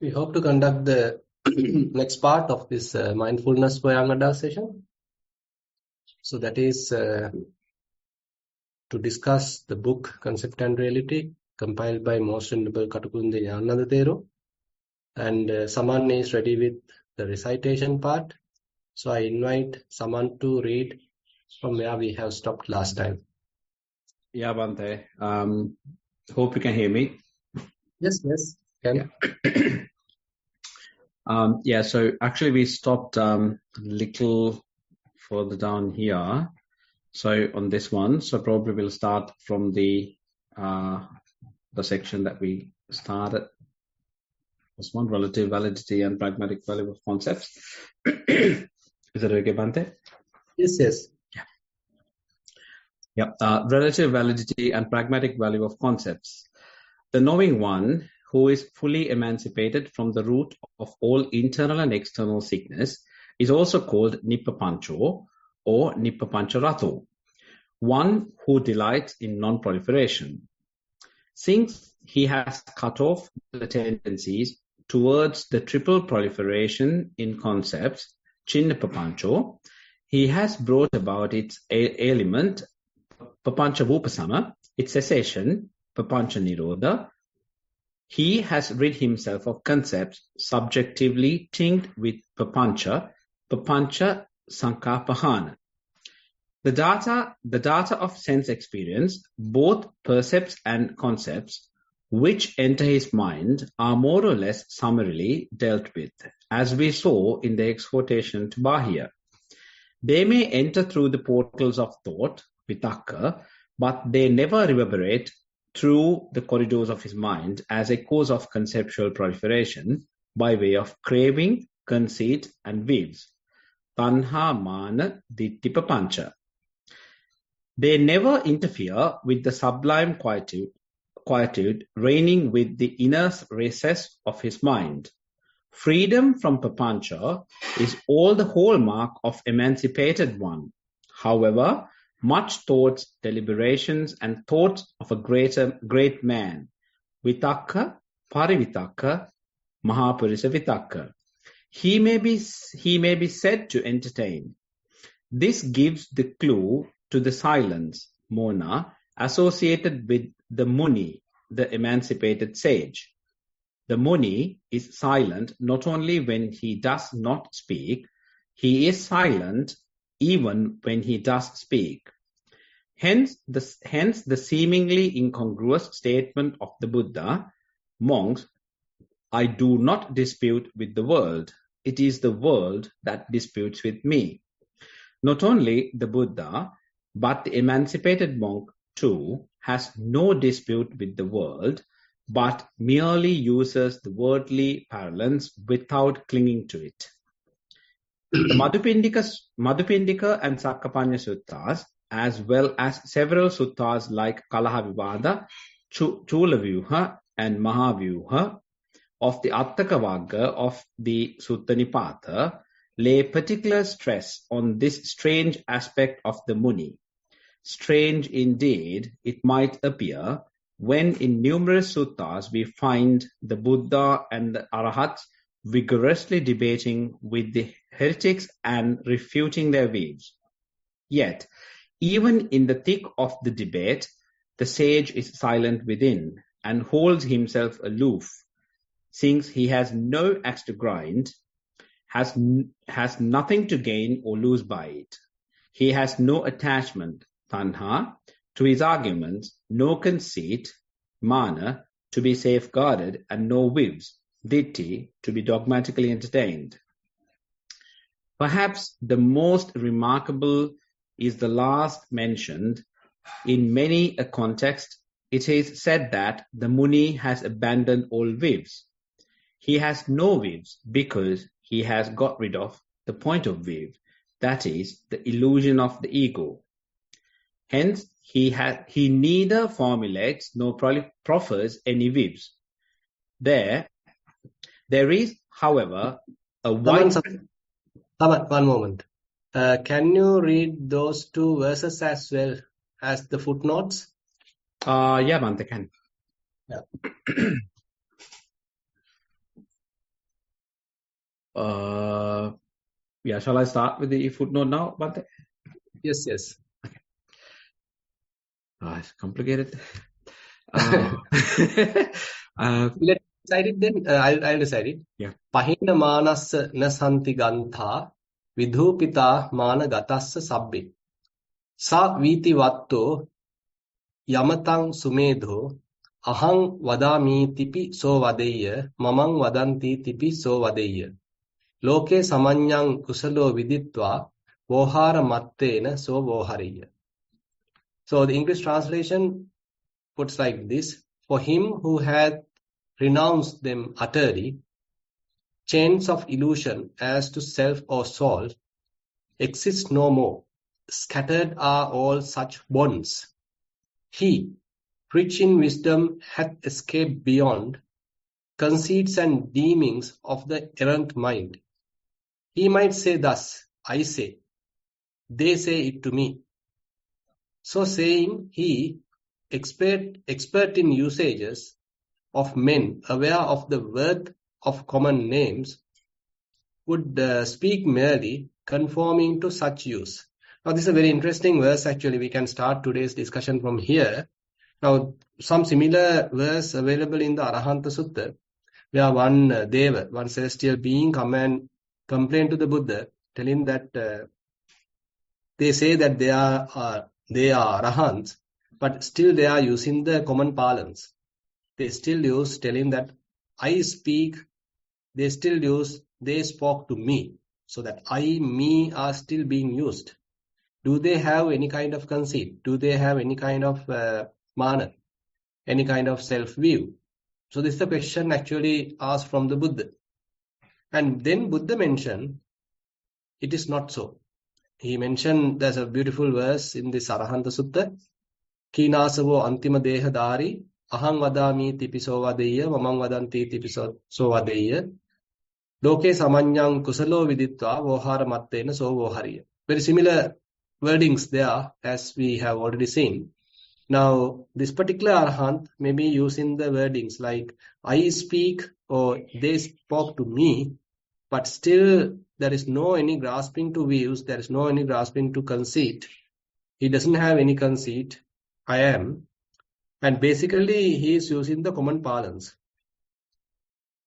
We hope to conduct the next part of this mindfulness for young adult session. So that is to discuss the book Concept and Reality, compiled by Most Venerable Katukunde Nyananda Thero. And Saman is ready with the recitation part. So I invite Saman to read from where we have stopped last time. Yeah, Bante. Hope you can hear me. Yes, can. Yeah. So actually we stopped a little further down here. So on this one, so probably we'll start from the section that we started. This one, relative validity and pragmatic value of concepts. Is that okay, Bante? Yes. Yeah. Relative validity and pragmatic value of concepts. The knowing one, who is fully emancipated from the root of all internal and external sickness, is also called Nippapancho or Nippapancharato, one who delights in non-proliferation. Since he has cut off the tendencies towards the triple proliferation in concepts, Chinnappapancho, he has brought about its ailment, Papancha Vupasama, its cessation, Papancha Nirodha. He has rid himself of concepts subjectively tinged with Papancha Sankapahana. The data of sense experience, both percepts and concepts, which enter his mind are more or less summarily dealt with, as we saw in the exhortation to Bahia. They may enter through the portals of thought, Vitakka, but they never reverberate through the corridors of his mind as a cause of conceptual proliferation by way of craving, conceit, and weeds. Tanha, mana, dittipapancha. They never interfere with the sublime quietude reigning with the inner recess of his mind. Freedom from papancha is all the hallmark of emancipated one. However, much thoughts, deliberations, and thoughts of a great man, Vitakka, Parivitakka, Mahapurisa Vitakka, he may be said to entertain. This gives the clue to the silence, Mona, associated with the Muni, the emancipated sage. The Muni is silent not only when he does not speak, he is silent even when he does speak. Hence the seemingly incongruous statement of the Buddha, monks, I do not dispute with the world. It is the world that disputes with me. Not only the Buddha, but the emancipated monk too has no dispute with the world, but merely uses the worldly parlance without clinging to it. The Madhupindika and Sakkapanya suttas, as well as several suttas like Kalahavivada, Chulavyuha, and Mahavyuha of the Attakavagga of the Sutta Nipata, lay particular stress on this strange aspect of the Muni. Strange indeed, it might appear, when in numerous suttas we find the Buddha and the Arahats vigorously debating with the heretics and refuting their views. Yet, even in the thick of the debate, the sage is silent within and holds himself aloof, since he has no axe to grind, has nothing to gain or lose by it. He has no attachment, tanha, to his arguments, no conceit, mana, to be safeguarded, and no whims, ditti, to be dogmatically entertained. Perhaps the most remarkable is the last mentioned. In many a context, it is said that the Muni has abandoned all views. He has no views because he has got rid of the point of view, that is, the illusion of the ego. Hence, he neither formulates nor proffers any views. There is, however, a wide... One moment. Can you read those two verses as well as the footnotes? Yeah, Bante can. Yeah. Yeah, shall I start with the footnote now, Bhante? Yes, yes. It's complicated. Let's decide it then. I'll decide it. Yeah. Pahina manassa nasanti gantha vidhupita mana gatassa sabbe. Sa viti vatto yamatang sumedho ahang vadami tipi so vadeyya mamang vadanti tipi so vadeyya. Loke samanyang kusalo viditva vohara mattena so vohariya. So the English translation puts like this: for him who hath renounced them utterly, chains of illusion as to self or soul exist no more. Scattered are all such bonds. He, rich in wisdom, hath escaped beyond conceits and deemings of the errant mind. He might say thus, I say, they say it to me. So saying, he, expert in usages of men, aware of the worth of common names, would speak merely, conforming to such use. Now, this is a very interesting verse. Actually, we can start today's discussion from here. Now, some similar verse available in the Arahanta Sutta, where one Deva, one celestial being, come and complain to the Buddha, telling that they say that they are Arahants, but still they are using the common parlance. They still use telling that I speak. They still use they spoke to me. So that I, me are still being used. Do they have any kind of conceit? Do they have any kind of mana? Any kind of self-view? So this is the question actually asked from the Buddha. And then Buddha mentioned, it is not so. He mentioned, there's a beautiful verse in this Arahanta Sutta, Kinasavo antima deha dari, ahang vadami tipiso vadeya, mamang vadanti tipiso vadeya, loke samanyang kusalo viditva, vohara mattena so vohariya. Very similar wordings there, as we have already seen. Now, this particular Arahant may be using the wordings like, I speak or they spoke to me, but still there is no any grasping to views, there is no any grasping to conceit. He doesn't have any conceit, I am. And basically, he is using the common parlance.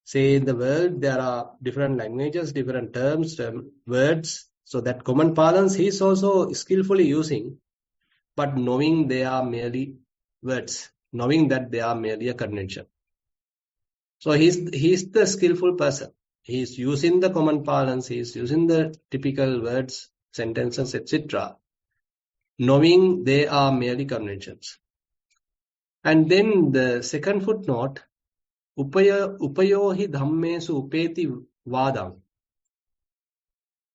Say in the world, there are different languages, different terms, words. So that common parlance he is also skillfully using, but knowing they are merely words, knowing that they are merely a convention. So he's the skillful person. He is using the common parlance, he is using the typical words, sentences, etc., knowing they are merely conventions. And then the second footnote, upayohi dhammesu upeti vadam,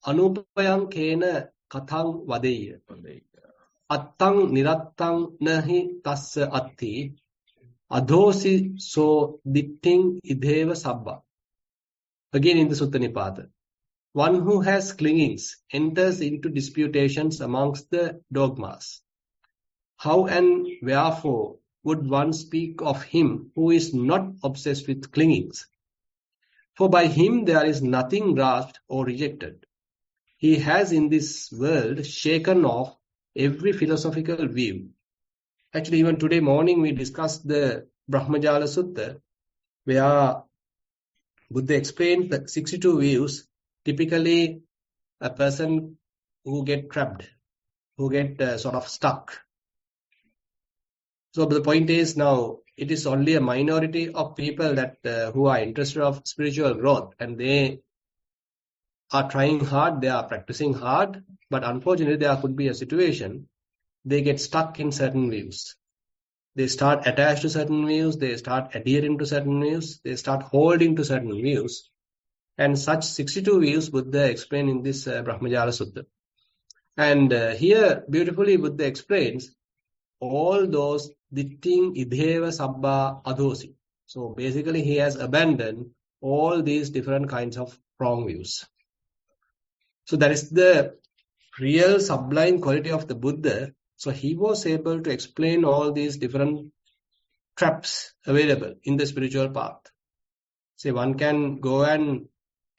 anupayam kena kathang vadeya, attang nirattang nahi tassa atti, adhosi so ditting idheva sabba. Again in the Sutta Nipata. One who has clingings enters into disputations amongst the dogmas. How and wherefore would one speak of him who is not obsessed with clingings? For by him there is nothing grasped or rejected. He has in this world shaken off every philosophical view. Actually, even today morning we discussed the Brahmajala Sutta, where Buddha explained the 62 views. Typically, a person who get trapped, who get sort of stuck. So the point is now, it is only a minority of people that who are interested of spiritual growth, and they are trying hard, they are practicing hard, but unfortunately there could be a situation, they get stuck in certain views. They start attached to certain views, they start adhering to certain views, they start holding to certain views. And such 62 views Buddha explained in this Brahmajala Sutta. And here beautifully Buddha explains all those ditting idheva sabba adhosi. So basically he has abandoned all these different kinds of wrong views. So that is the real sublime quality of the Buddha. So he was able to explain all these different traps available in the spiritual path. Say one can go and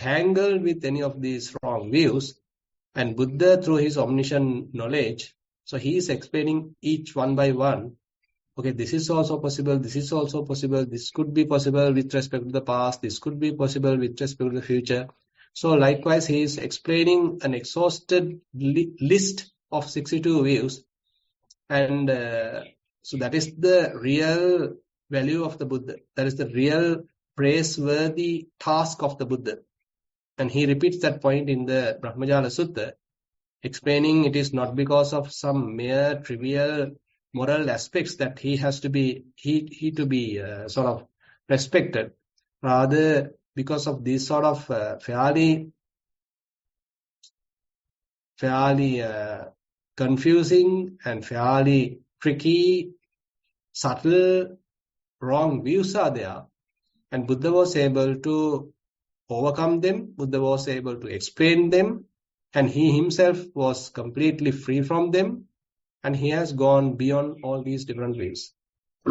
tangled with any of these wrong views. And Buddha, through his omniscient knowledge, so he is explaining each one by one. Okay, this is also possible, this is also possible, this could be possible with respect to the past, this could be possible with respect to the future. So likewise, he is explaining an exhausted list of 62 views. And so that is the real value of the Buddha. That is the real praiseworthy task of the Buddha. And he repeats that point in the Brahmajala Sutta, explaining it is not because of some mere trivial moral aspects that he has to be sort of respected. Rather, because of these sort of fairly confusing and fairly tricky, subtle, wrong views are there. And Buddha was able to overcome them. Buddha was able to explain them. And he himself was completely free from them. And he has gone beyond all these different views.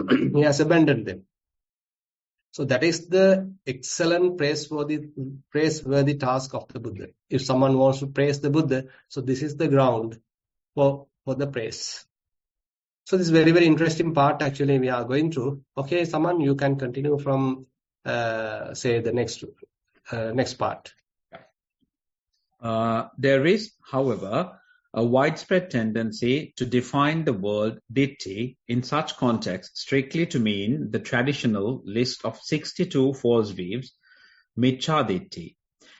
He has abandoned them. So that is the excellent praiseworthy task of the Buddha. If someone wants to praise the Buddha, so this is the ground for the praise. So this is very, very interesting part actually we are going through. Okay, Saman, you can continue from say the next part. There is, however, a widespread tendency to define the word ditti in such contexts strictly to mean the traditional list of 62 false views, miccha ditti,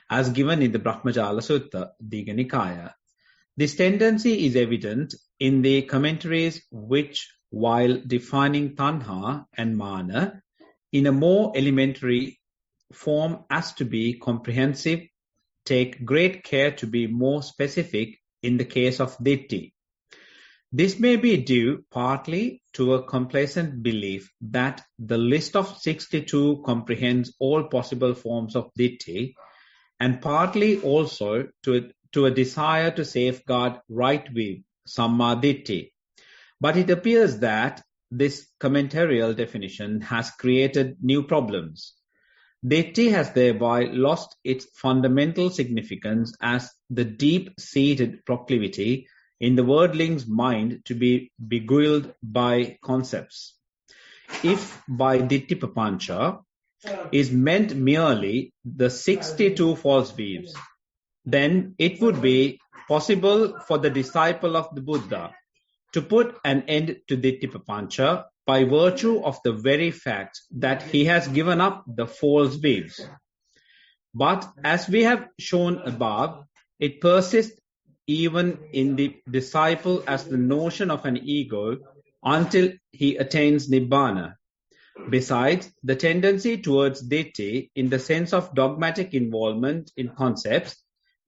as given in the Brahmajala Sutta, Digha Nikaya. This tendency is evident in the commentaries which, while defining tanha and mana in a more elementary form as to be comprehensive, take great care to be more specific in the case of ditti. This may be due partly to a complacent belief that the list of 62 comprehends all possible forms of ditti, and partly also to a desire to safeguard right view, samma ditti. But it appears that this commentarial definition has created new problems. Ditti has thereby lost its fundamental significance as the deep-seated proclivity in the worldling's mind to be beguiled by concepts. If by ditti papancha is meant merely the 62 false views, then it would be possible for the disciple of the Buddha to put an end to ditti papancha by virtue of the very fact that he has given up the false views. But as we have shown above, it persists even in the disciple as the notion of an ego until he attains nibbana. Besides, the tendency towards ditti in the sense of dogmatic involvement in concepts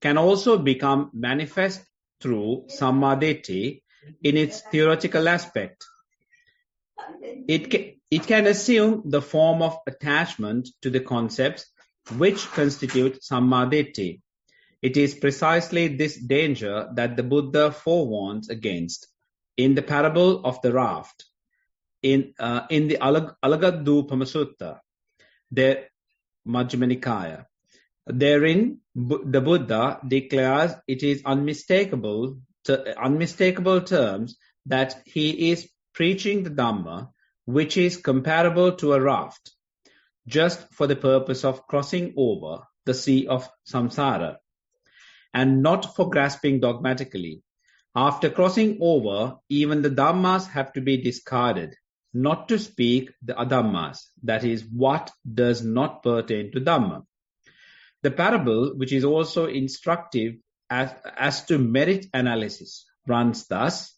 can also become manifest through samma ditti in its theoretical aspect. It can assume the form of attachment to the concepts which constitute samma ditti. It is precisely this danger that the Buddha forewarns against in the parable of the raft, in the Alagadupama Sutta, the Majjhima Nikaya. Therein, the Buddha declares it is unmistakable terms that he is preaching the Dhamma, which is comparable to a raft, just for the purpose of crossing over the sea of samsara, and not for grasping dogmatically. After crossing over, even the Dhammas have to be discarded, not to speak the Adhammas, that is, what does not pertain to Dhamma. The parable, which is also instructive as to merit analysis, runs thus.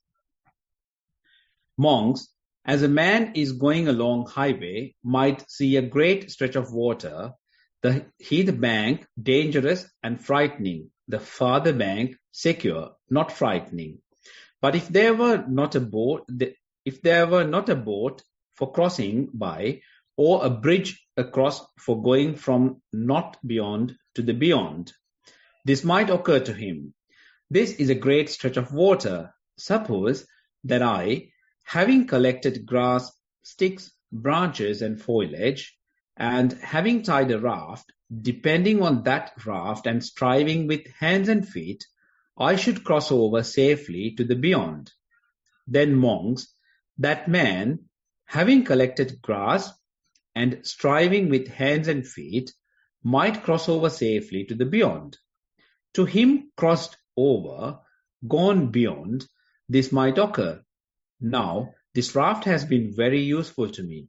Monks, as a man is going along highway, might see a great stretch of water, the bank dangerous and frightening, the farther bank secure, not frightening. But if there were not a boat for crossing by, or a bridge across for going from not beyond to the beyond, this might occur to him. This is a great stretch of water. Suppose that I, having collected grass, sticks, branches, and foliage, and having tied a raft, depending on that raft and striving with hands and feet, I should cross over safely to the beyond. Then monks, that man, having collected grass and striving with hands and feet, might cross over safely to the beyond. To him crossed over, gone beyond, this might occur. Now, this raft has been very useful to me.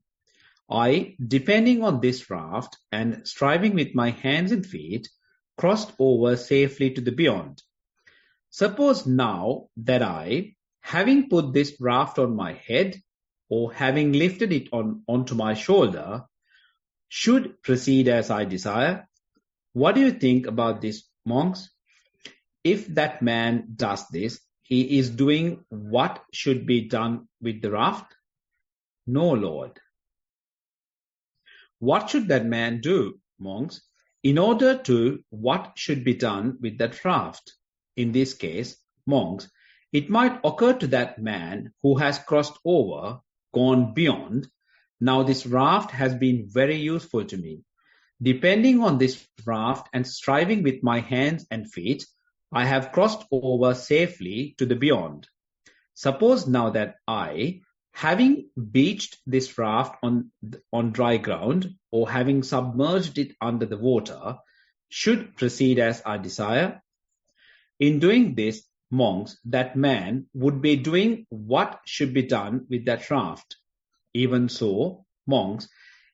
I, depending on this raft and striving with my hands and feet, crossed over safely to the beyond. Suppose now that I, having put this raft on my head or having lifted it onto my shoulder, should proceed as I desire. What do you think about this, monks? If that man does this, he is doing what should be done with the raft? No, Lord. What should that man do, monks, in order to what should be done with that raft? In this case, monks, it might occur to that man who has crossed over, gone beyond, now this raft has been very useful to me. Depending on this raft and striving with my hands and feet, I have crossed over safely to the beyond. Suppose now that I, having beached this raft on dry ground or having submerged it under the water, should proceed as I desire. In doing this, monks, that man would be doing what should be done with that raft. Even so, monks,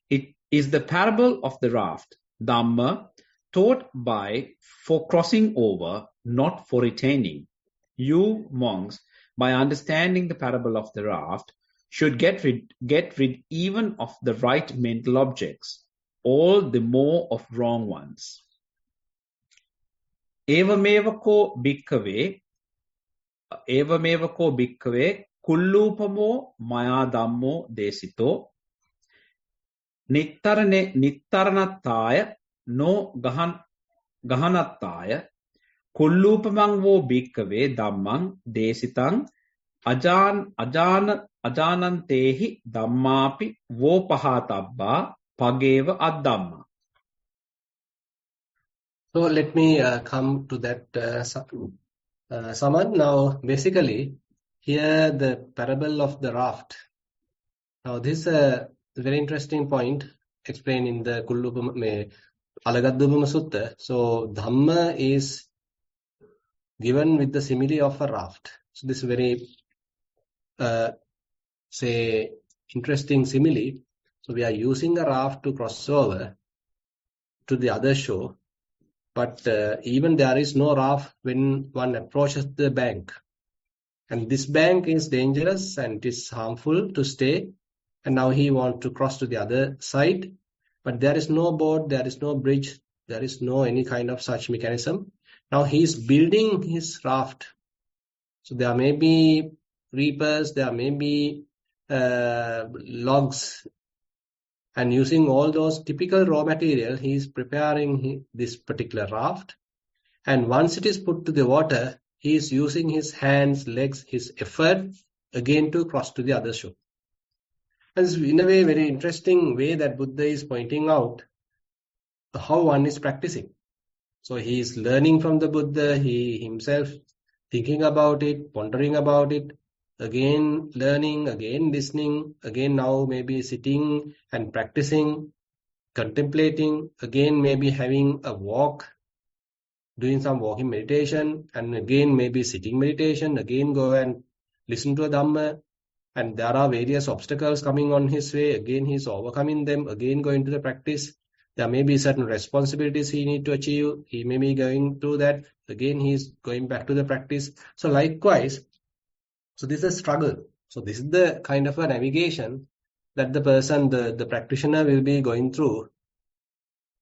it is the parable of the raft, Dhamma, taught for crossing over, not for retaining. You, monks, by understanding the parable of the raft, should get rid even of the right mental objects, all the more of wrong ones. Evamevako bhikkhave kullupamo maya dhammo desito nittaranattaya no gahanattaya kullupamang vo bhikkhave dhammang desitang ajanantehi dhammapi vo pahatabba pageva addhamma. So let me come to that, Saman. Now, basically, here the parable of the raft. Now, this is a very interesting point explained in the Alagaddubama Sutta. So, Dhamma is given with the simile of a raft. So, this is very, interesting simile. So, we are using a raft to cross over to the other shore. But even there is no raft when one approaches the bank. And this bank is dangerous and it is harmful to stay. And now he wants to cross to the other side. But there is no boat, there is no bridge, there is no any kind of such mechanism. Now he is building his raft. So there may be reapers, there may be logs. And using all those typical raw material, he is preparing this particular raft. And once it is put to the water, he is using his hands, legs, his effort again to cross to the other shore. And it's in a way, very interesting way that Buddha is pointing out how one is practicing. So he is learning from the Buddha, he himself thinking about it, pondering about it, again learning, again listening, again now maybe sitting and practicing, contemplating, again maybe having a walk, doing some walking meditation, and again maybe sitting meditation, again go and listen to a Dhamma, and there are various obstacles coming on his way, again he's overcoming them, again going to the practice. There may be certain responsibilities he need to achieve, he may be going through that, again he's going back to the practice. So likewise, so this is a struggle. So this is the kind of a navigation that the person, the practitioner will be going through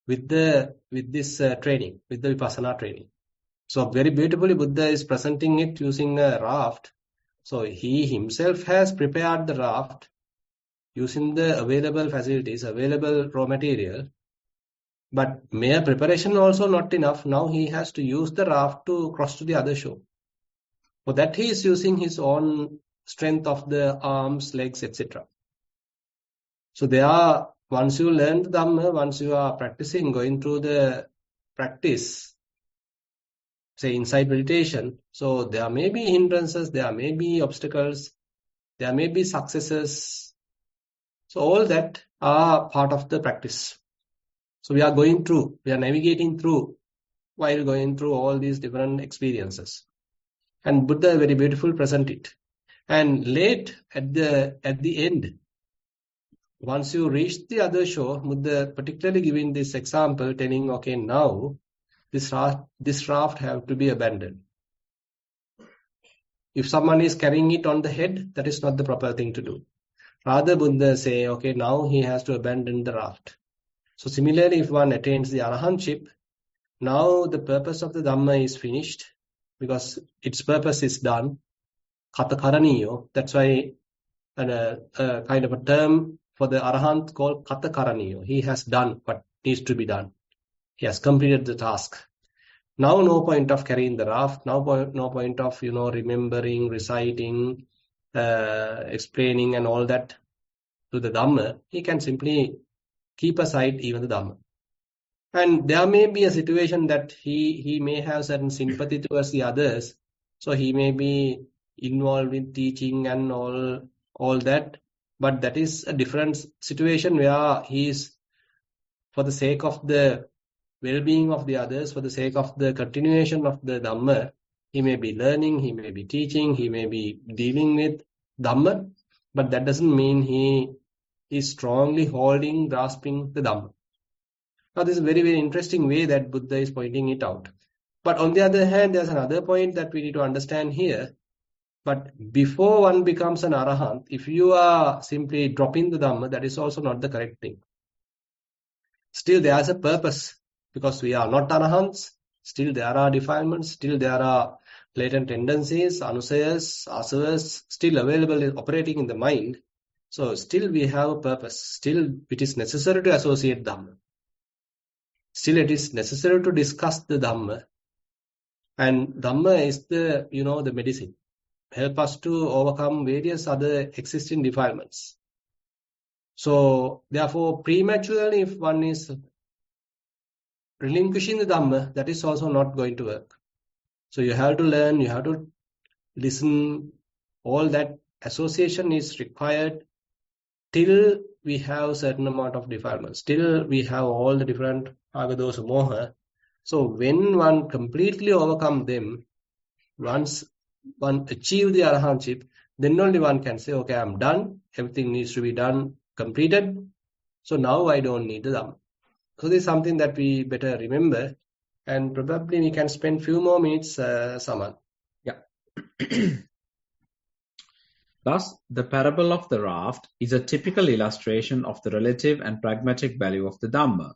with this training, with the Vipassana training. So very beautifully Buddha is presenting it using a raft. So he himself has prepared the raft using the available facilities, available raw material. But mere preparation also not enough. Now he has to use the raft to cross to the other shore. For that he is using his own strength of the arms, legs, etc. So there are once you learn the Dhamma, once you are practicing, going through the practice, say inside meditation, so there may be hindrances, there may be obstacles, there may be successes. So all that are part of the practice. So we are navigating through while going through all these different experiences. And Buddha very beautiful present it. And late at the end, once you reach the other shore, Buddha particularly giving this example, telling, okay, now this raft have to be abandoned. If someone is carrying it on the head, that is not the proper thing to do. Rather, Buddha say, okay, now he has to abandon the raft. So similarly, if one attains the arahantship, now the purpose of the Dhamma is finished because its purpose is done. Kata karaniyo. That's why a kind of a term for the arahant called kata karaniyo. He has done what needs to be done. He has completed the task. Now no point of carrying the raft. No point of remembering, reciting, explaining and all that to the Dhamma. He can simply keep aside even the Dhamma. And there may be a situation that he may have certain sympathy towards the others, so he may be involved in teaching and all that. But that is a different situation where he is, for the sake of the well-being of the others, for the sake of the continuation of the Dhamma, he may be learning, he may be teaching, he may be dealing with Dhamma, but that doesn't mean he is strongly grasping the Dhamma. Now, this is a very, very interesting way that Buddha is pointing it out. But on the other hand, there's another point that we need to understand here. But before one becomes an arahant, if you are simply dropping the Dhamma, that is also not the correct thing. Still, there is a purpose. Because we are not arahants, still there are defilements, still there are latent tendencies, anusayas, asavas, still available, operating in the mind. So still we have a purpose. Still it is necessary to associate Dhamma. Still it is necessary to discuss the Dhamma. And Dhamma is the medicine. Help us to overcome various other existing defilements. So therefore, prematurely, if one is relinquishing the Dhamma, that is also not going to work. So you have to learn, you have to listen, all that association is required till we have certain amount of defilements, till we have all the different agadosa moha. So when one completely overcome them, once one achieve the arahantship, then only one can say, okay, I'm done, everything needs to be done, completed, so now I don't need the Dhamma. So this is something that we better remember, and probably we can spend few more minutes, Saman. Yeah. Thus, the parable of the raft is a typical illustration of the relative and pragmatic value of the Dhamma.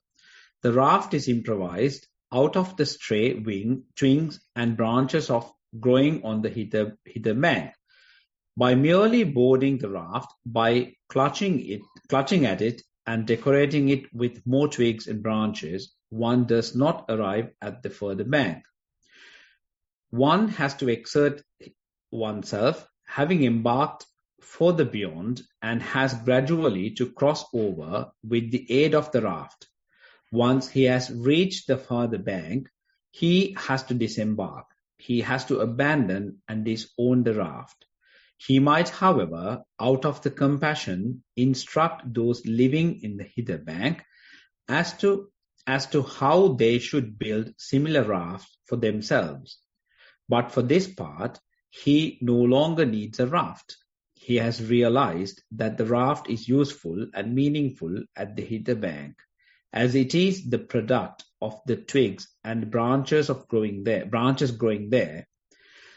The raft is improvised out of the stray twigs and branches of growing on the hither bank. By merely boarding the raft, by clutching at it, and decorating it with more twigs and branches, one does not arrive at the further bank. One has to exert oneself, having embarked for the beyond, and has gradually to cross over with the aid of the raft. Once he has reached the further bank, he has to disembark. He has to abandon and disown the raft. He might, however, out of the compassion, instruct those living in the hither bank as to how they should build similar rafts for themselves. But for this part, he no longer needs a raft. He has realized that the raft is useful and meaningful at the hither bank, as it is the product of the twigs and branches growing there.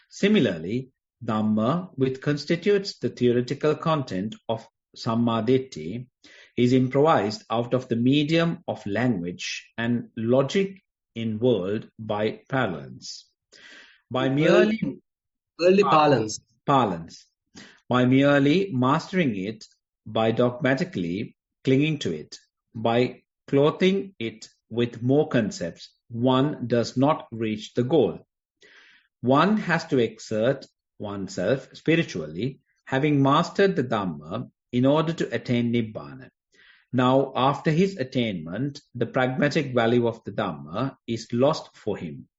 Similarly, Dhamma, which constitutes the theoretical content of Sammaditthi, is improvised out of the medium of language and logic in world by parlance. By merely parlance. By merely mastering it, by dogmatically clinging to it, by clothing it with more concepts, one does not reach the goal. One has to exert oneself spiritually, having mastered the Dhamma, in order to attain Nibbana. Now, after his attainment, the pragmatic value of the Dhamma is lost for him.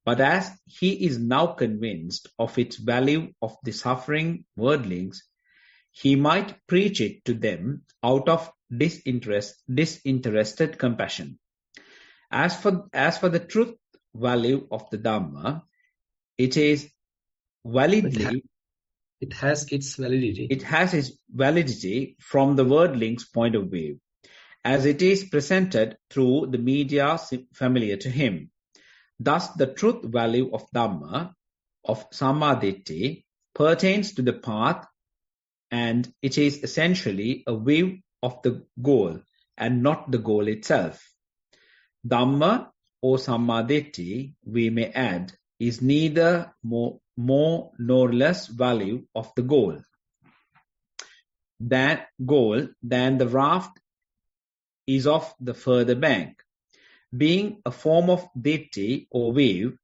But as he is now convinced of its value of the suffering worldlings, he might preach it to them out of disinterested compassion. As for the truth value of the Dhamma, it is validly It has its validity. It has its validity from the worldling's point of view, as it is presented through the media familiar to him. Thus, the truth value of Dhamma, of Sammaditthi, pertains to the path, and it is essentially a view of the goal and not the goal itself. Dhamma or Sammaditthi, we may add, is neither more nor less value of the goal than the raft is of the further bank. Being a form of ditti or view,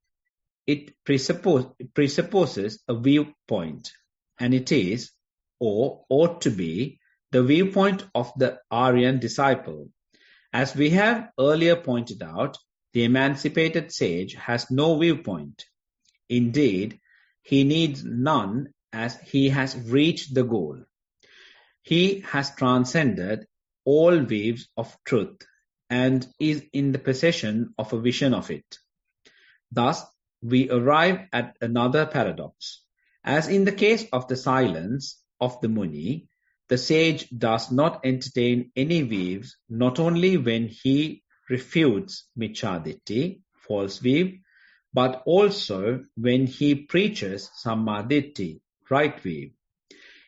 it presupposes a viewpoint, and it is, or ought to be, the viewpoint of the Aryan disciple. As we have earlier pointed out, the emancipated sage has no viewpoint. Indeed, he needs none, as he has reached the goal. He has transcended all views of truth and is in the possession of a vision of it. Thus, we arrive at another paradox. As in the case of the silence of the Muni, the sage does not entertain any views, not only when he refutes Micchaditti, false view, but also when he preaches Sammaditthi, right view.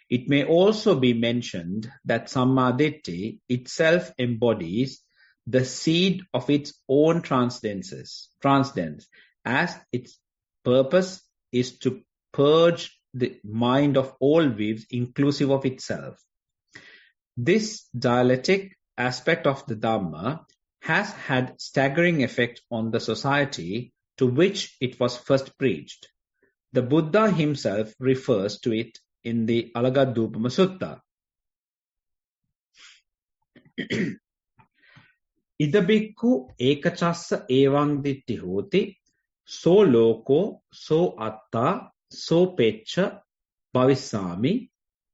It may also be mentioned that Sammaditthi itself embodies the seed of its own transcendence, as its purpose is to purge the mind of all views inclusive of itself. This dialectic aspect of the Dhamma has had staggering effect on the society to which it was first preached. The Buddha himself refers to it in the Alagadupama Sutta. Idabikku ekachassa evang ditti hoti, so loko, so atta, so peccha bhavissami,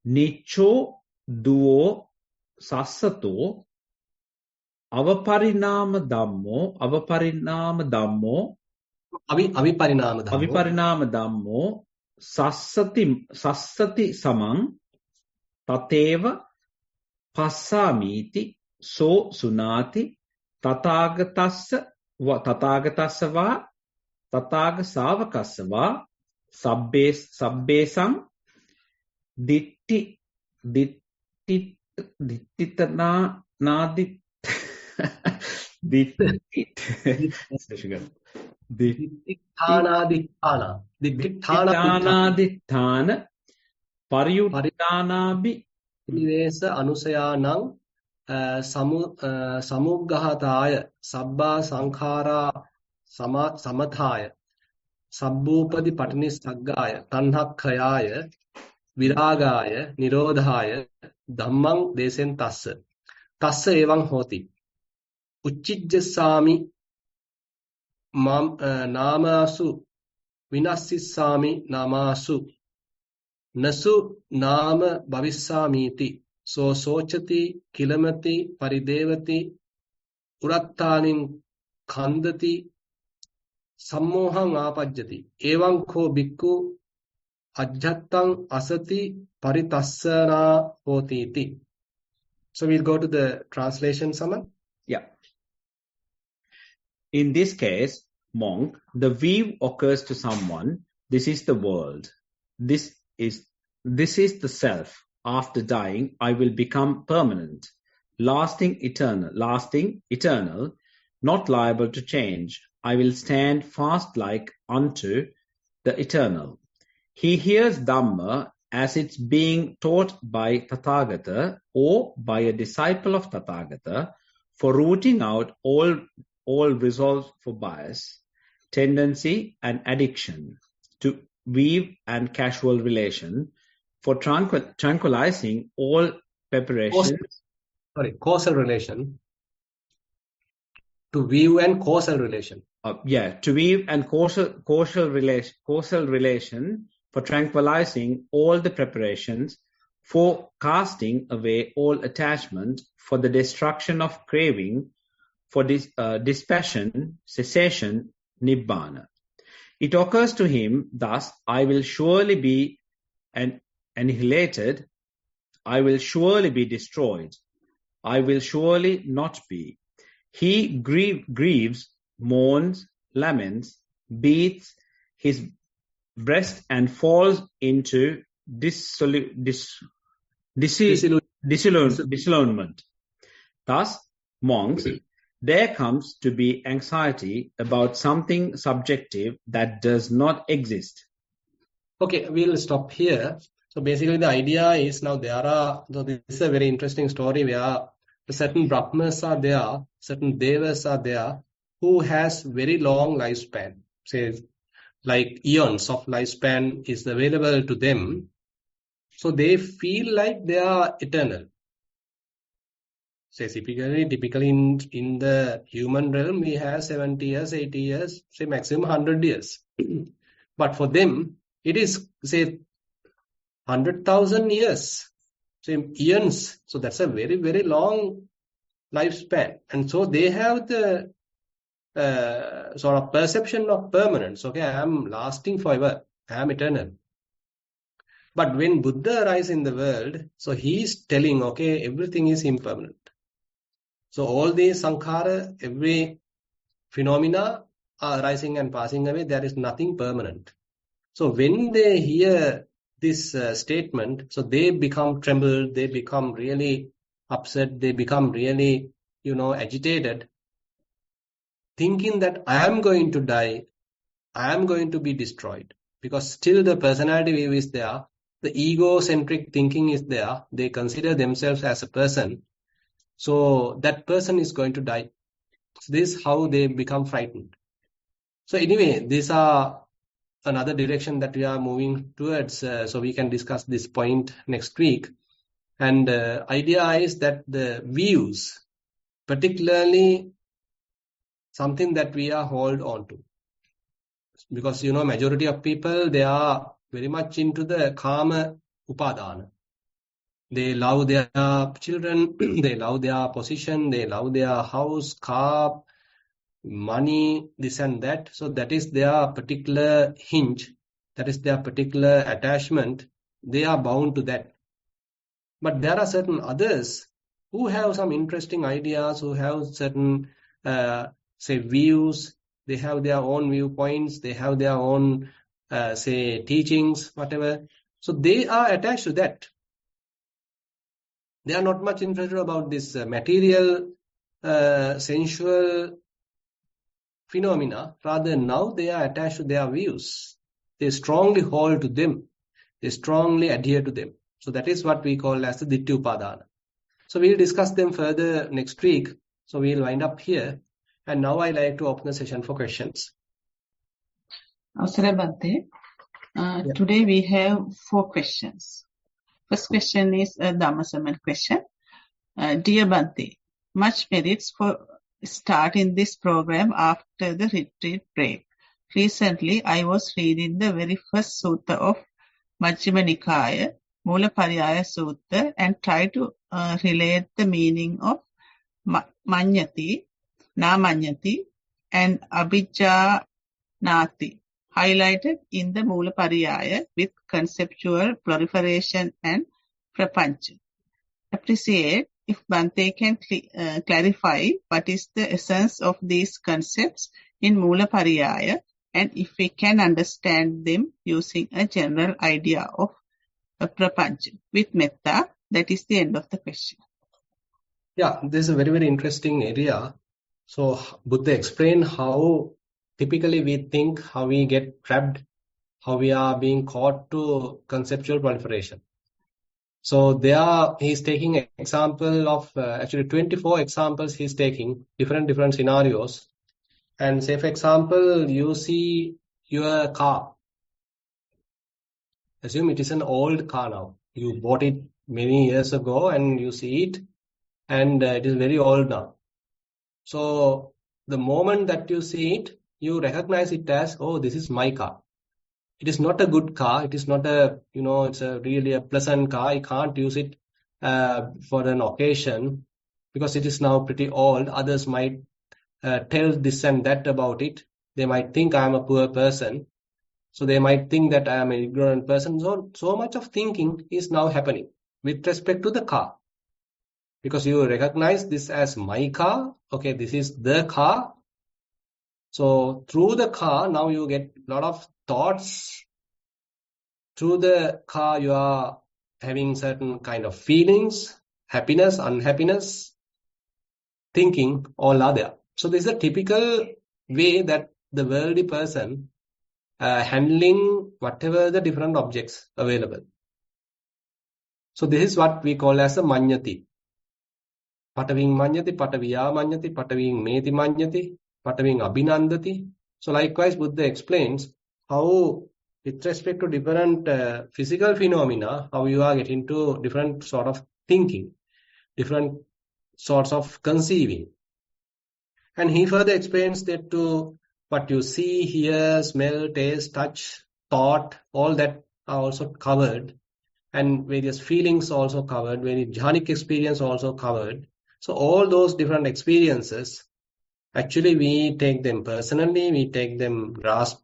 nicho duo sassato, avaparinama dhammo, Aviparinama Dhammo sassati samang tateva passamiti so sunati tatagatasya va tathagasavakasya va sabbesam dittitana nadi Dittitthana paryuttanabi Nivesa anusayanang samuggahataya sabba sankhara samathaya sabbupadi patinisaggaya tanhakkayaya viragaya nirodhaya dhammang desen tassa evang hoti uccijjasami namasu vinassissami namasu nasu nama bhavissamiti so sochati kilamati paridevati urattanin khandati sammohang apajjati evam kho bhikkhu ajjattang asati paritassana hotiti. So we'll go to the translation, Saman. Yeah. In this case, monk, the view occurs to someone, this is the world, this is the self. After dying, I will become permanent, lasting, eternal, not liable to change. I will stand fast like unto the eternal. He hears Dhamma as it's being taught by Tathagata or by a disciple of Tathagata for rooting out all resolve for bias, tendency and addiction to weave and casual relation, for tranquilizing all preparations causal relation. To view and causal relation. To view and causal relation for tranquilizing all the preparations, for casting away all attachment, for the destruction of craving, for dispassion, cessation, nibbana. It occurs to him thus, I will surely be annihilated, I will surely be destroyed, I will surely not be. He grieves, mourns, laments, beats his breast and falls into disillusionment. Thus, monks, there comes to be anxiety about something subjective that does not exist. Okay, we'll stop here. So basically the idea is now this is a very interesting story where certain Brahmas are there, certain Devas are there who has very long lifespan. Say like eons of lifespan is available to them. So they feel like they are eternal. Say typically in the human realm, we have 70 years, 80 years, say maximum 100 years. But for them, it is say 100,000 years. So eons, so that's a very, very long lifespan. And so they have the sort of perception of permanence. Okay, I am lasting forever. I am eternal. But when Buddha arises in the world, so he is telling, okay, everything is impermanent. So all these sankhara, every phenomena are arising and passing away. There is nothing permanent. So when they hear this statement, so they become trembled, they become really upset, they become really, agitated, thinking that I am going to die, I am going to be destroyed. Because still the personality view is there, the egocentric thinking is there, they consider themselves as a person. So that person is going to die. So this is how they become frightened. So anyway, these are another direction that we are moving towards. So we can discuss this point next week. And the idea is that the views, particularly something that we are hold on to. Because, majority of people, they are very much into the kama upadana. They love their children, they love their position, they love their house, car, money, this and that. So that is their particular hinge. That is their particular attachment. They are bound to that. But there are certain others who have some interesting ideas, who have certain, views. They have their own viewpoints. They have their own, teachings, whatever. So they are attached to that. They are not much interested about this material, sensual phenomena. Rather, now they are attached to their views. They strongly hold to them. They strongly adhere to them. So that is what we call as the Dittha Upadana. So we'll discuss them further next week. So we'll wind up here. And now I'd like to open the session for questions. Avasara Bhante, today we have 4 questions. First question is a Dhammasaman question. Dear Bhante, much merits for starting this program after the retreat break. Recently, I was reading the very first sutta of Majjhima Nikaya, Mulapariyaya Sutta, and tried to relate the meaning of Manyati, Namanyati, and Abhijjanati, highlighted in the Mulapariyaya with conceptual proliferation and prapancha. Appreciate if Bhante can clarify what is the essence of these concepts in Mulapariyaya, and if we can understand them using a general idea of a prapancha with metta. That is the end of the question. Yeah, this is a very, very interesting area. So Buddha explained how typically we think, how we get trapped, how we are being caught to conceptual proliferation. So there he's taking an example of actually 24 examples he's taking, different scenarios. And say for example, you see your car. Assume it is an old car now. You bought it many years ago and you see it and it is very old now. So the moment that you see it, you recognize it as, oh, this is my car. It is not a good car. It is not a, it's a really a pleasant car. I can't use it for an occasion because it is now pretty old. Others might tell this and that about it. They might think I am a poor person. So they might think that I am an ignorant person. So much of thinking is now happening with respect to the car. Because you recognize this as my car. Okay, this is the car. So through the car, now you get a lot of thoughts. Through the car, you are having certain kind of feelings, happiness, unhappiness, thinking, all are there. So this is a typical way that the worldly person handling whatever the different objects available. So this is what we call as a manyati. Pataving manyati, pataviya manyati, pataving meti manyati, pataving abhinandati. So likewise, Buddha explains how with respect to different physical phenomena, how you are getting to different sort of thinking, different sorts of conceiving. And he further explains that to what you see, hear, smell, taste, touch, thought, all that are also covered. And various feelings also covered, various jhanic experience also covered. So all those different experiences, actually we take them personally, we take them grasp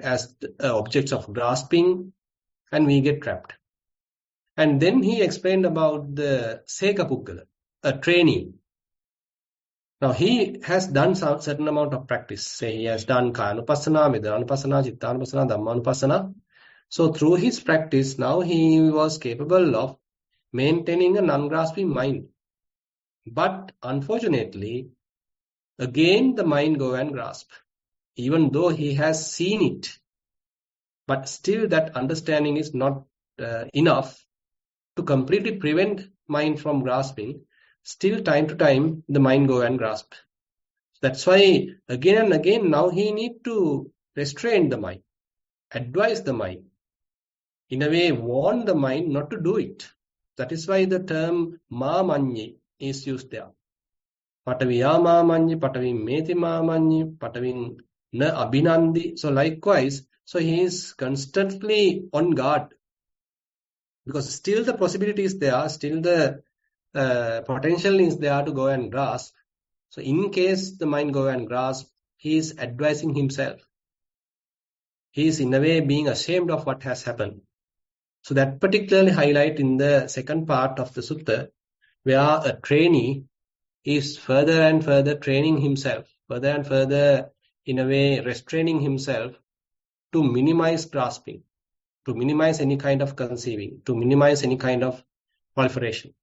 as objects of grasping, and we get trapped. And then he explained about the Sekapuggala, a trainee. Now he has done some certain amount of practice. Say he has done Kayanupassana, Vedanupassana, Chittanupassana, Dhammanupassana. So through his practice, now he was capable of maintaining a non-grasping mind. But unfortunately, again the mind go and grasp. Even though he has seen it, but still that understanding is not enough to completely prevent mind from grasping. Still time to time the mind go and grasp. That's why again and again now he need to restrain the mind, advise the mind, in a way warn the mind not to do it. That is why the term ma manyi is used there. Pataviya ma manyi, pataving meti ma manyi, pataving na abhinandi. So likewise, so he is constantly on guard because still the possibility is there, still the potential is there to go and grasp. So in case the mind go and grasp, he is advising himself. He is in a way being ashamed of what has happened. So that particularly highlight in the second part of the sutta, where a trainee is further and further training himself, further and further in a way restraining himself to minimize grasping, to minimize any kind of conceiving, to minimize any kind of proliferation.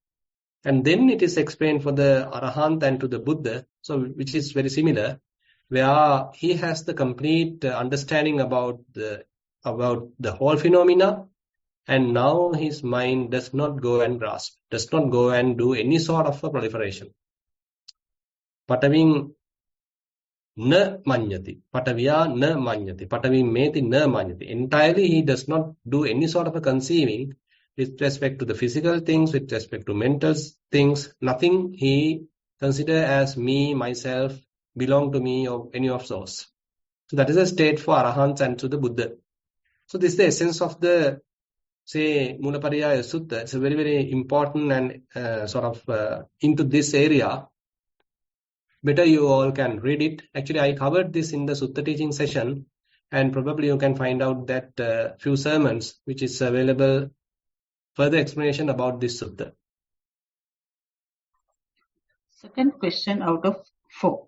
And then it is explained for the Arahant and to the Buddha, so which is very similar, where he has the complete understanding about the whole phenomena, and now his mind does not go and grasp, does not go and do any sort of a proliferation. Pataving na manyati, pataviya na manyati, pataving meti na manyati. Entirely he does not do any sort of a conceiving with respect to the physical things, with respect to mental things. Nothing he consider as me, myself, belong to me, or any of those. So that is a state for Arahants and to the Buddha. So this is the essence of the, say, Mulapariyaya Sutta. It's a very, very important and sort of into this area. Better you all can read it. Actually, I covered this in the Sutta teaching session, and probably you can find out that few sermons which is available, further explanation about this sutta. Second question out of 4.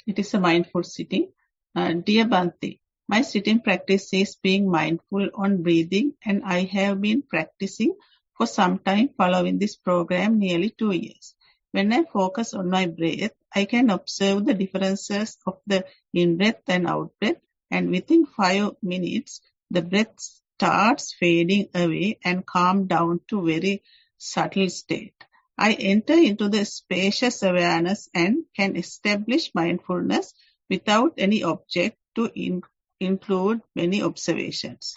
It is a mindful sitting. Dear Bhante, my sitting practice is being mindful on breathing, and I have been practicing for some time following this program, nearly 2 years. When I focus on my breath, I can observe the differences of the in-breath and out-breath, and within 5 minutes, the breath starts fading away and calm down to very subtle state. I enter into the spacious awareness and can establish mindfulness without any object to include many observations.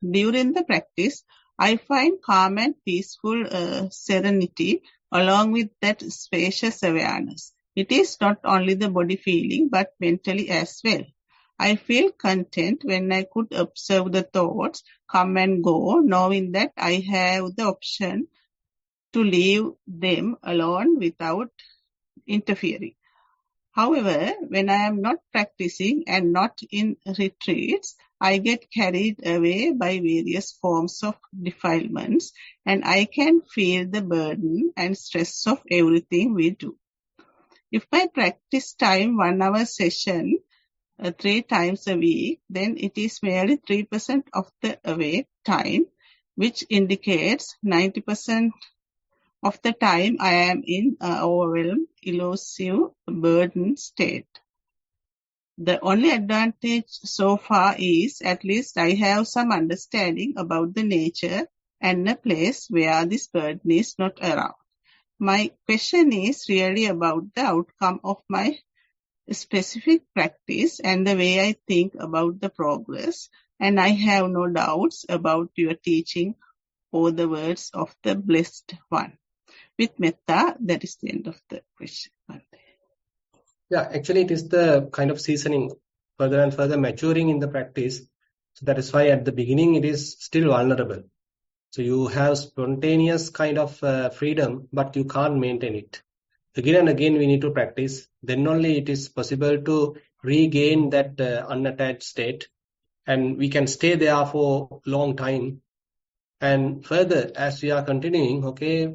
During the practice, I find calm and peaceful serenity along with that spacious awareness. It is not only the body feeling but mentally as well. I feel content when I could observe the thoughts come and go, knowing that I have the option to leave them alone without interfering. However, when I am not practicing and not in retreats, I get carried away by various forms of defilements, and I can feel the burden and stress of everything we do. If my practice time 1 hour session 3 times a week, then it is merely 3% of the awake time, which indicates 90% of the time I am in overwhelmed, elusive, burdened state. The only advantage so far is at least I have some understanding about the nature and a place where this burden is not around. My question is really about the outcome of my specific practice and the way I think about the progress, and I have no doubts about your teaching or the words of the Blessed One. With metta, that is the end of the question. Yeah, actually it is the kind of seasoning, further and further maturing in the practice. So that is why at the beginning it is still vulnerable. So you have spontaneous kind of freedom, but you can't maintain it. Again and again we need to practice. Then only it is possible to regain that unattached state, and we can stay there for a long time. And further, as we are continuing, okay,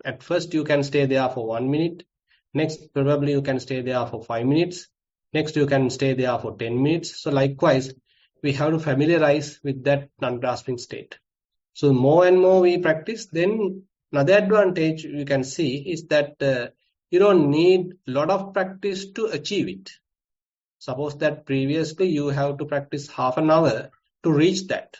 at first you can stay there for 1 minute. Next, probably you can stay there for 5 minutes. Next, you can stay there for 10 minutes. So likewise, we have to familiarize with that non-grasping state. So more and more we practice, then another advantage you can see is that you don't need a lot of practice to achieve it. Suppose that previously you have to practice half an hour to reach that.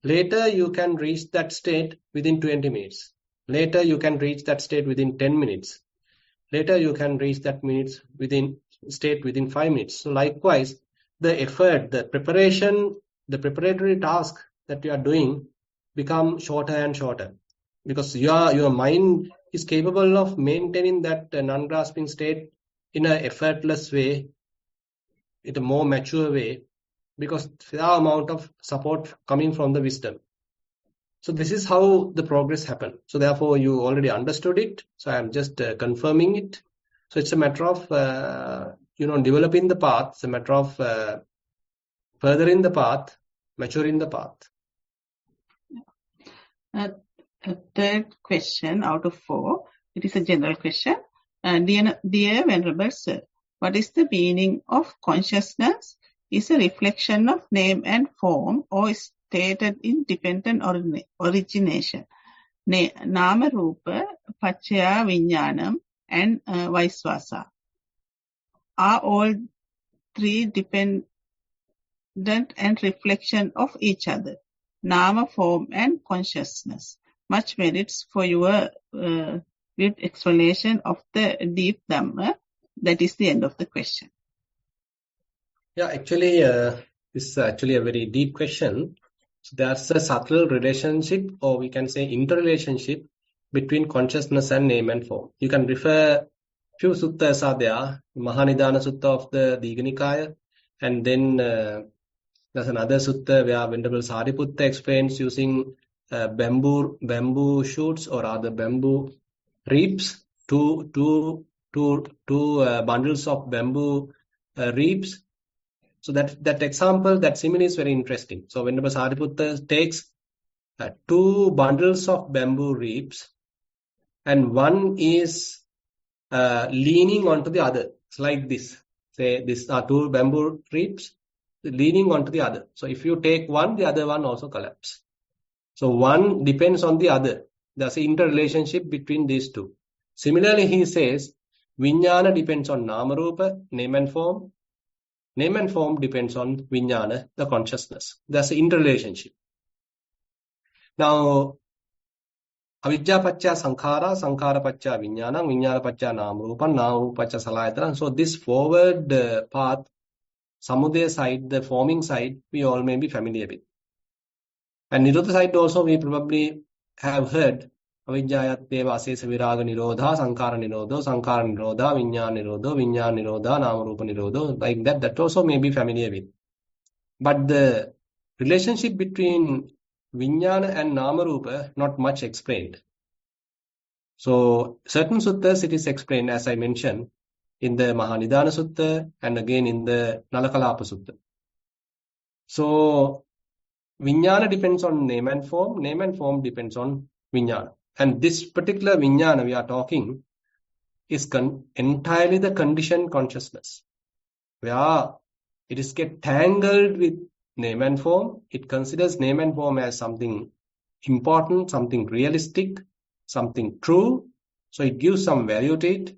Later you can reach that state within 20 minutes. Later you can reach that state within 10 minutes. Later you can reach that state within 5 minutes. So likewise, the effort, the preparation, the preparatory task that you are doing become shorter and shorter, because your mind is capable of maintaining that non-grasping state in an effortless way, in a more mature way, because there are amount of support coming from the wisdom. So this is how the progress happened. So therefore you already understood it. So I am just confirming it. So it's a matter of developing the path. It's a matter of furthering the path, maturing the path. A third question out of 4. It is a general question. Dear Venerable Sir, what is the meaning of consciousness? Is a reflection of name and form, or is stated in dependent origination? Nama Rupa, Pachaya Vijnanam, and vice versa. Are all 3 dependent and reflection of each other? Nama, form, and consciousness. Much merits for your good explanation of the deep Dhamma. That is the end of the question. Yeah, actually, this is actually a very deep question. So there's a subtle relationship, or we can say interrelationship, between consciousness and name and form. You can refer few suttas are there, Mahanidana Sutta of the Digha Nikaya, and then there's another sutta where Venerable Sariputta explains using bamboo shoots or rather bamboo reeds, two bundles of bamboo reeds. So that example, that simile is very interesting. So Venerable Sariputta takes 2 bundles of bamboo reeds, and one is leaning onto the other. It's like this. Say these are 2 bamboo reeds leaning onto the other. So if you take one, the other one also collapses. So one depends on the other. There's an interrelationship between these 2. Similarly, he says, Vijnana depends on Nama Rupa, name and form. Name and form depends on Vijnana, the consciousness. There's an interrelationship. Now, Avidya Paccha Sankhara, Sankhara Paccha Vijnana, Vijnana Paccha Nama Rupa, Nama Rupa Paccha Salayatana. So this forward path, Samudaya side, the forming side, we all may be familiar with. And Nirodha side also we probably have heard Avijjayat Deva Asesa Viraga Nirodha, Sankara Nirodha, Vinyana Nirodha, Namarupa Nirodha, like that. That also may be familiar with. But the relationship between Vinyana and Namarupa not much explained. So certain suttas it is explained, as I mentioned, in the Mahanidana Sutta and again in the Nalakalapa Sutta. So Vijnana depends on name and form depends on Vijnana. And this particular Vijnana we are talking is entirely the conditioned consciousness, where it is get tangled with name and form. It considers name and form as something important, something realistic, something true. So it gives some value to it.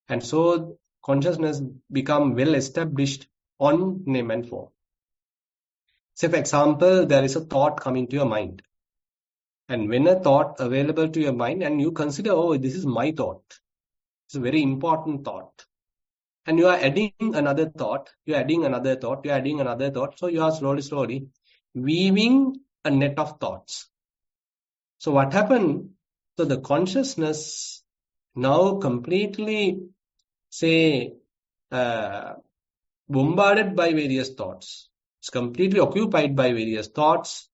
And so consciousness become well established on name and form. Say, for example, there is a thought coming to your mind. And when a thought available to your mind and you consider, oh, this is my thought. It's a very important thought. And you are adding another thought, you are adding another thought, you are adding another thought. So you are slowly weaving a net of thoughts. So what happened? So the consciousness now completely, say, bombarded by various thoughts. It's completely occupied by various thoughts.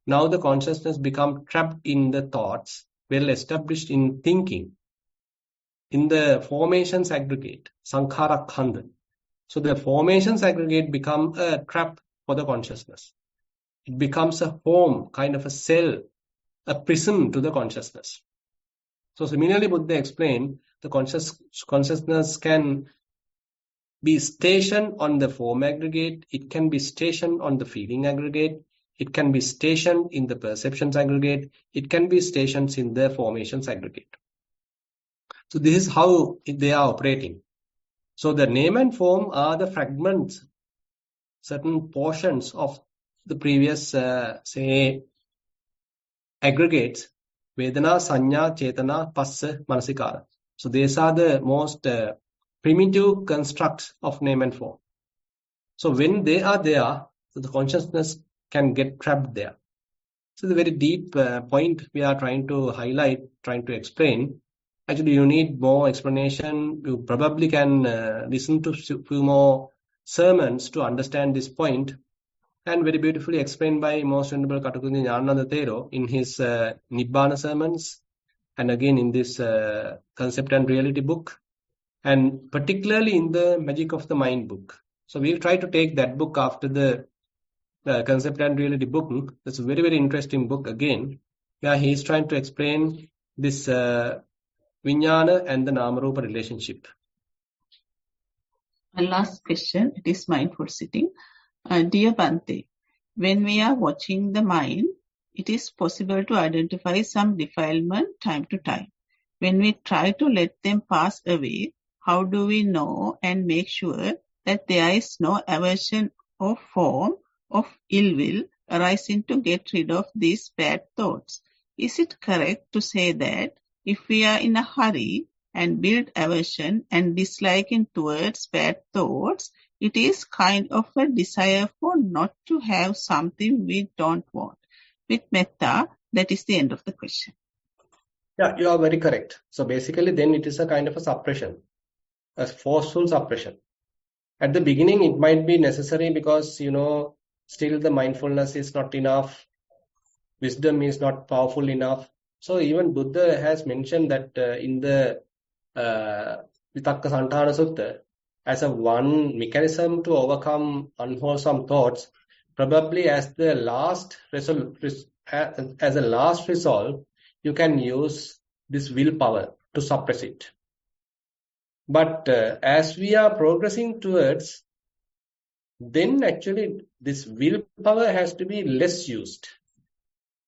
Now the consciousness becomes trapped in the thoughts, well established in thinking, in the formations aggregate, sankhara khanda. So the formations aggregate become a trap for the consciousness. It becomes a home, kind of a cell, a prison to the consciousness. So similarly, Buddha explained the consciousness can be stationed on the form aggregate, it can be stationed on the feeling aggregate, it can be stationed in the perceptions aggregate, it can be stationed in the formations aggregate. So this is how they are operating. So the name and form are the fragments, certain portions of the previous, say, aggregates, Vedana, Sanya, Chetana, Passa, Manasikara. So these are the most primitive constructs of name and form. So when they are there, so the consciousness can get trapped there. So the very deep point we are trying to highlight, trying to explain. Actually, you need more explanation. You probably can listen to a few more sermons to understand this point. And very beautifully explained by Most Venerable Katakundi Jnanananda Thero in his Nibbana sermons, and again in this Concept and Reality book, and particularly in the Magic of the Mind book. So we'll try to take that book after the Concept and Reality book. That's a very, very interesting book again, where he's trying to explain this Vijnana and the Namarupa relationship. Last question, it is mindful sitting. Dear Bhante, when we are watching the mind, it is possible to identify some defilement time to time. When we try to let them pass away, how do we know and make sure that there is no aversion or form of ill will arising to get rid of these bad thoughts? Is it correct to say that if we are in a hurry and build aversion and disliking towards bad thoughts, it is kind of a desire for not to have something we don't want? With metta, that is the end of the question. Yeah, you are very correct. So basically then it is a kind of a suppression, a forceful suppression. At the beginning it might be necessary because, still the mindfulness is not enough, wisdom is not powerful enough. So even Buddha has mentioned that in the Vitakka Santana Sutta, as a one mechanism to overcome unwholesome thoughts, probably as the last resolve, you can use this willpower to suppress it. But as we are progressing towards, then actually this willpower has to be less used.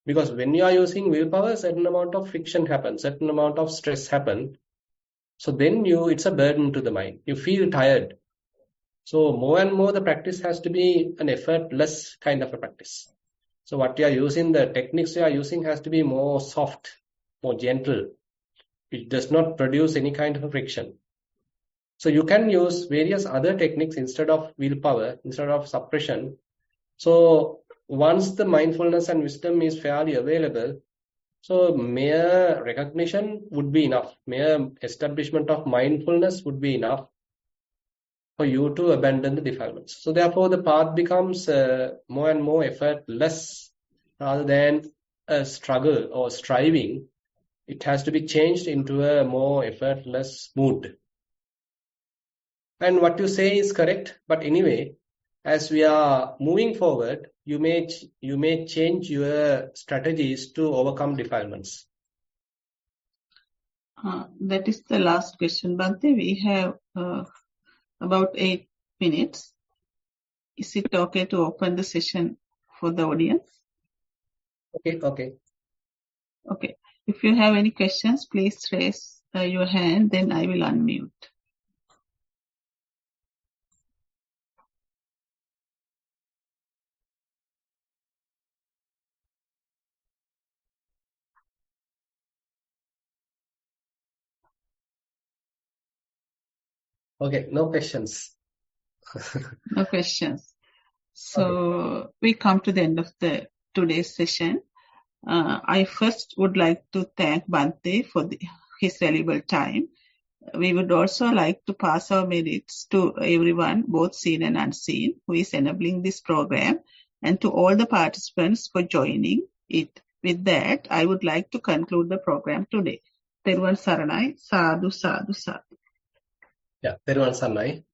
Because when you are using willpower, certain amount of friction happens, certain amount of stress happens. So then it's a burden to the mind. You feel tired. So more and more the practice has to be an effortless kind of a practice. So what you are using, the techniques you are using has to be more soft, more gentle. It does not produce any kind of a friction. So you can use various other techniques instead of willpower, instead of suppression. So once the mindfulness and wisdom is fairly available, so mere recognition would be enough. Mere establishment of mindfulness would be enough for you to abandon the defilements. So therefore, the path becomes more and more effortless rather than a struggle or striving. It has to be changed into a more effortless mood. And what you say is correct, but anyway, as we are moving forward, you may change your strategies to overcome defilements. That is the last question, Bhante. We have about 8 minutes. Is it okay to open the session for the audience? Okay. Okay. If you have any questions, please raise your hand, then I will unmute. Okay, no questions. No questions. So we come to the end of today's session. I first would like to thank Bhante for his valuable time. We would also like to pass our merits to everyone, both seen and unseen, who is enabling this program, and to all the participants for joining it. With that, I would like to conclude the program today. Thero Saranai, sadhu, sadhu, sadhu. Yeah, Thero Saranai.